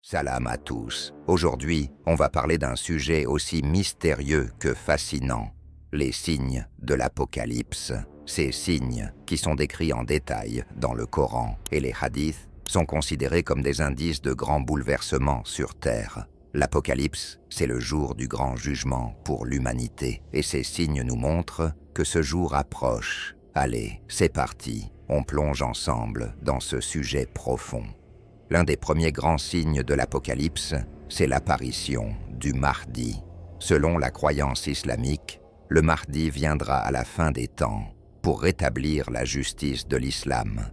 Salam à tous. Aujourd'hui, on va parler d'un sujet aussi mystérieux que fascinant, les signes de l'Apocalypse. Ces signes, qui sont décrits en détail dans le Coran et les hadiths, sont considérés comme des indices de grands bouleversements sur Terre. L'Apocalypse, c'est le jour du grand jugement pour l'humanité, et ces signes nous montrent que ce jour approche. Allez, c'est parti, on plonge ensemble dans ce sujet profond. L'un des premiers grands signes de l'Apocalypse, c'est l'apparition du Mahdi. Selon la croyance islamique, le Mahdi viendra à la fin des temps pour rétablir la justice de l'islam.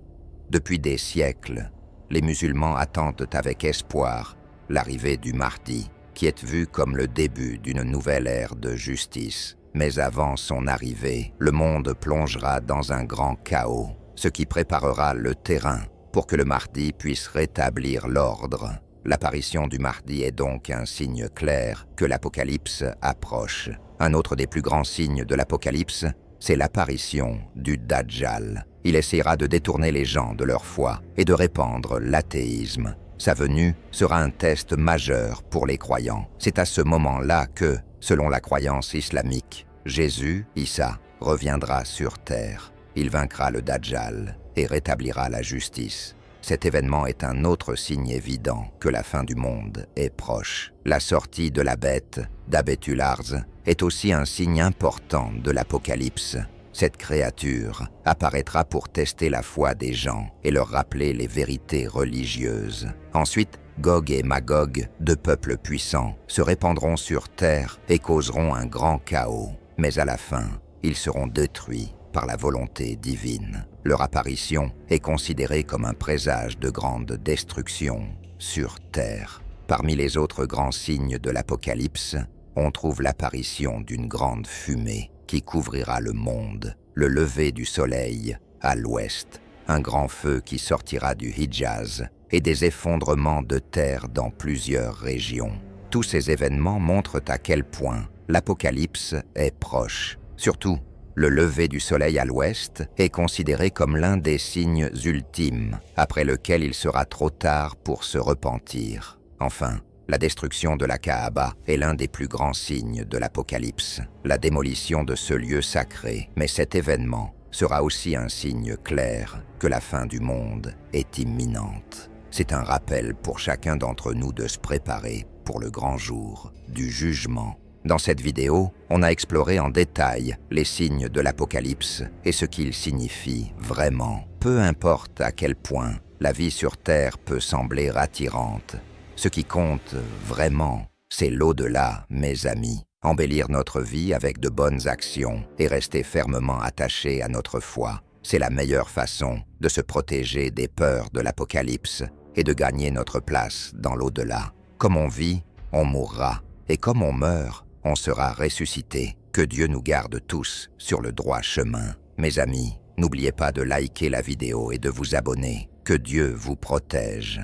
Depuis des siècles, les musulmans attendent avec espoir l'arrivée du Mahdi, qui est vu comme le début d'une nouvelle ère de justice. Mais avant son arrivée, le monde plongera dans un grand chaos, ce qui préparera le terrain pour que le Mahdi puisse rétablir l'ordre. L'apparition du Mahdi est donc un signe clair que l'Apocalypse approche. Un autre des plus grands signes de l'Apocalypse, c'est l'apparition du Dajjal. Il essaiera de détourner les gens de leur foi et de répandre l'athéisme. Sa venue sera un test majeur pour les croyants. C'est à ce moment-là que, selon la croyance islamique, Jésus, Issa, reviendra sur terre. Il vaincra le Dajjal et rétablira la justice. Cet événement est un autre signe évident que la fin du monde est proche. La sortie de la bête, d'Abethularz, est aussi un signe important de l'Apocalypse. Cette créature apparaîtra pour tester la foi des gens et leur rappeler les vérités religieuses. Ensuite, Gog et Magog, deux peuples puissants, se répandront sur terre et causeront un grand chaos. Mais à la fin, ils seront détruits par la volonté divine. Leur apparition est considérée comme un présage de grande destruction sur terre. Parmi les autres grands signes de l'Apocalypse, on trouve l'apparition d'une grande fumée qui couvrira le monde, le lever du soleil à l'ouest, un grand feu qui sortira du Hijaz et des effondrements de terre dans plusieurs régions. Tous ces événements montrent à quel point l'Apocalypse est proche. Surtout, le lever du soleil à l'ouest est considéré comme l'un des signes ultimes, après lequel il sera trop tard pour se repentir. Enfin, la destruction de la Kaaba est l'un des plus grands signes de l'Apocalypse, la démolition de ce lieu sacré. Mais cet événement sera aussi un signe clair que la fin du monde est imminente. C'est un rappel pour chacun d'entre nous de se préparer pour le grand jour du jugement. Dans cette vidéo, on a exploré en détail les signes de l'Apocalypse et ce qu'ils signifient vraiment. Peu importe à quel point la vie sur Terre peut sembler attirante, ce qui compte vraiment, c'est l'au-delà, mes amis. Embellir notre vie avec de bonnes actions et rester fermement attachés à notre foi, c'est la meilleure façon de se protéger des peurs de l'Apocalypse et de gagner notre place dans l'au-delà. Comme on vit, on mourra, et comme on meurt, on sera ressuscité. Que Dieu nous garde tous sur le droit chemin. Mes amis, n'oubliez pas de liker la vidéo et de vous abonner. Que Dieu vous protège.